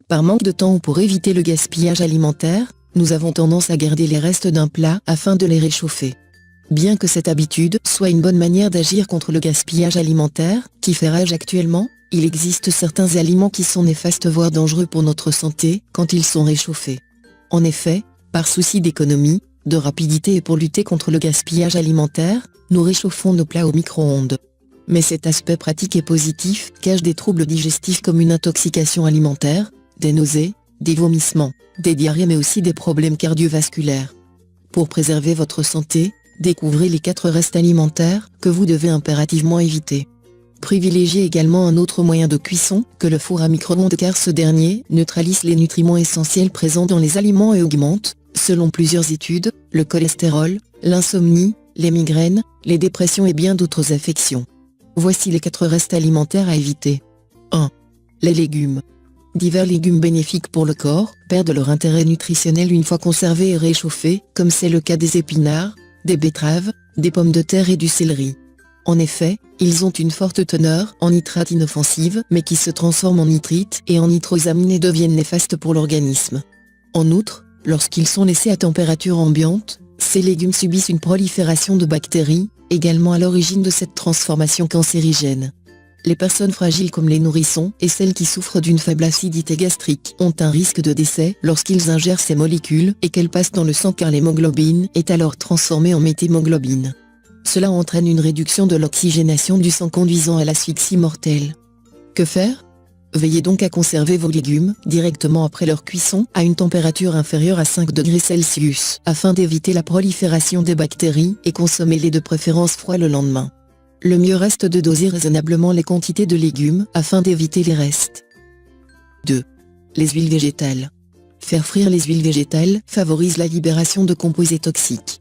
Par manque de temps ou pour éviter le gaspillage alimentaire, nous avons tendance à garder les restes d'un plat afin de les réchauffer. Bien que cette habitude soit une bonne manière d'agir contre le gaspillage alimentaire, qui fait rage actuellement, il existe certains aliments qui sont néfastes voire dangereux pour notre santé quand ils sont réchauffés. En effet, par souci d'économie, de rapidité et pour lutter contre le gaspillage alimentaire, nous réchauffons nos plats au micro-ondes. Mais cet aspect pratique et positif cache des troubles digestifs comme une intoxication alimentaire, des nausées, des vomissements, des diarrhées mais aussi des problèmes cardiovasculaires. Pour préserver votre santé, découvrez les 4 restes alimentaires que vous devez impérativement éviter. Privilégiez également un autre moyen de cuisson que le four à micro-ondes car ce dernier neutralise les nutriments essentiels présents dans les aliments et augmente, selon plusieurs études, le cholestérol, l'insomnie, les migraines, les dépressions et bien d'autres affections. Voici les 4 restes alimentaires à éviter. 1. Les légumes. Divers légumes bénéfiques pour le corps perdent leur intérêt nutritionnel une fois conservés et réchauffés, comme c'est le cas des épinards, des betteraves, des pommes de terre et du céleri. En effet, ils ont une forte teneur en nitrates inoffensives mais qui se transforment en nitrites et en nitrosamines et deviennent néfastes pour l'organisme. En outre, lorsqu'ils sont laissés à température ambiante, ces légumes subissent une prolifération de bactéries, également à l'origine de cette transformation cancérigène. Les personnes fragiles comme les nourrissons et celles qui souffrent d'une faible acidité gastrique ont un risque de décès lorsqu'ils ingèrent ces molécules et qu'elles passent dans le sang car l'hémoglobine est alors transformée en méthémoglobine. Cela entraîne une réduction de l'oxygénation du sang conduisant à l'asphyxie mortelle. Que faire? Veillez donc à conserver vos légumes directement après leur cuisson à une température inférieure à 5 degrés Celsius afin d'éviter la prolifération des bactéries et consommez-les de préférence froids le lendemain. Le mieux reste de doser raisonnablement les quantités de légumes afin d'éviter les restes. 2. Les huiles végétales. Faire frire les huiles végétales favorise la libération de composés toxiques.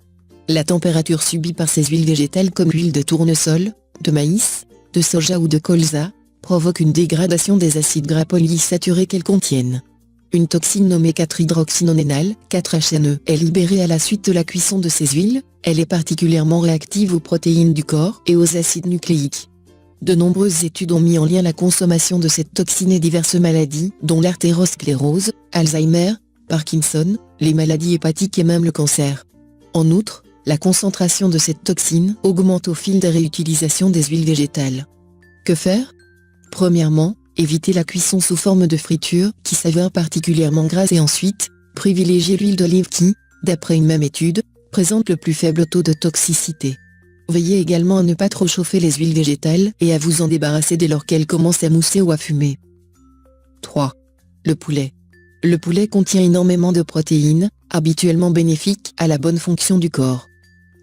La température subie par ces huiles végétales comme l'huile de tournesol, de maïs, de soja ou de colza, provoque une dégradation des acides gras polyinsaturés qu'elles contiennent. Une toxine nommée 4-hydroxynonenal, 4-HNE, est libérée à la suite de la cuisson de ces huiles. Elle est particulièrement réactive aux protéines du corps et aux acides nucléiques. De nombreuses études ont mis en lien la consommation de cette toxine et diverses maladies, dont l'artérosclérose, Alzheimer, Parkinson, les maladies hépatiques et même le cancer. En outre, la concentration de cette toxine augmente au fil des réutilisations des huiles végétales. Que faire? Premièrement, évitez la cuisson sous forme de friture qui s'avère particulièrement grasse et ensuite, privilégiez l'huile d'olive qui, d'après une même étude, présente le plus faible taux de toxicité. Veillez également à ne pas trop chauffer les huiles végétales et à vous en débarrasser dès lors qu'elles commencent à mousser ou à fumer. 3. Le poulet. Le poulet contient énormément de protéines, habituellement bénéfiques à la bonne fonction du corps.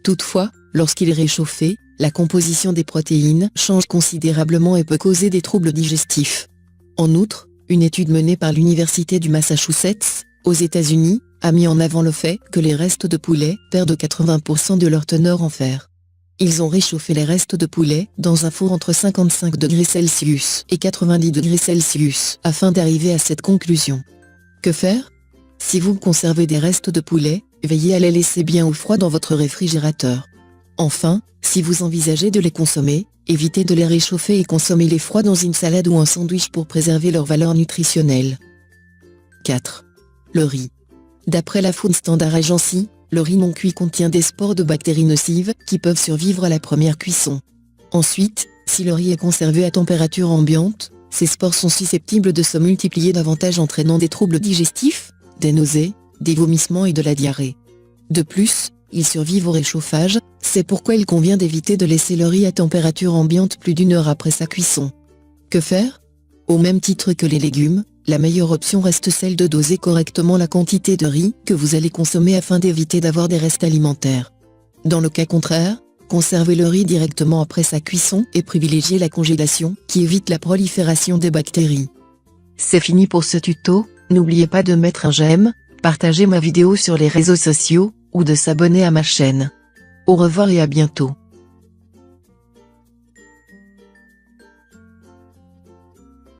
Toutefois, lorsqu'il est réchauffé, la composition des protéines change considérablement et peut causer des troubles digestifs. En outre, une étude menée par l'Université du Massachusetts, aux États-Unis, a mis en avant le fait que les restes de poulet perdent 80% de leur teneur en fer. Ils ont réchauffé les restes de poulet dans un four entre 55 degrés Celsius et 90 degrés Celsius afin d'arriver à cette conclusion. Que faire? Si vous conservez des restes de poulet, veillez à les laisser bien au froid dans votre réfrigérateur. Enfin, si vous envisagez de les consommer, évitez de les réchauffer et consommez-les froids dans une salade ou un sandwich pour préserver leur valeur nutritionnelle. 4. Le riz. D'après la Food Standard Agency, le riz non cuit contient des spores de bactéries nocives qui peuvent survivre à la première cuisson. Ensuite, si le riz est conservé à température ambiante, ces spores sont susceptibles de se multiplier davantage entraînant des troubles digestifs, des nausées, des vomissements et de la diarrhée. De plus, ils survivent au réchauffage, c'est pourquoi il convient d'éviter de laisser le riz à température ambiante plus d'1 heure après sa cuisson. Que faire? Au même titre que les légumes, la meilleure option reste celle de doser correctement la quantité de riz que vous allez consommer afin d'éviter d'avoir des restes alimentaires. Dans le cas contraire, conservez le riz directement après sa cuisson et privilégiez la congélation qui évite la prolifération des bactéries. C'est fini pour ce tuto, n'oubliez pas de mettre un j'aime, partager ma vidéo sur les réseaux sociaux, ou de s'abonner à ma chaîne. Au revoir et à bientôt.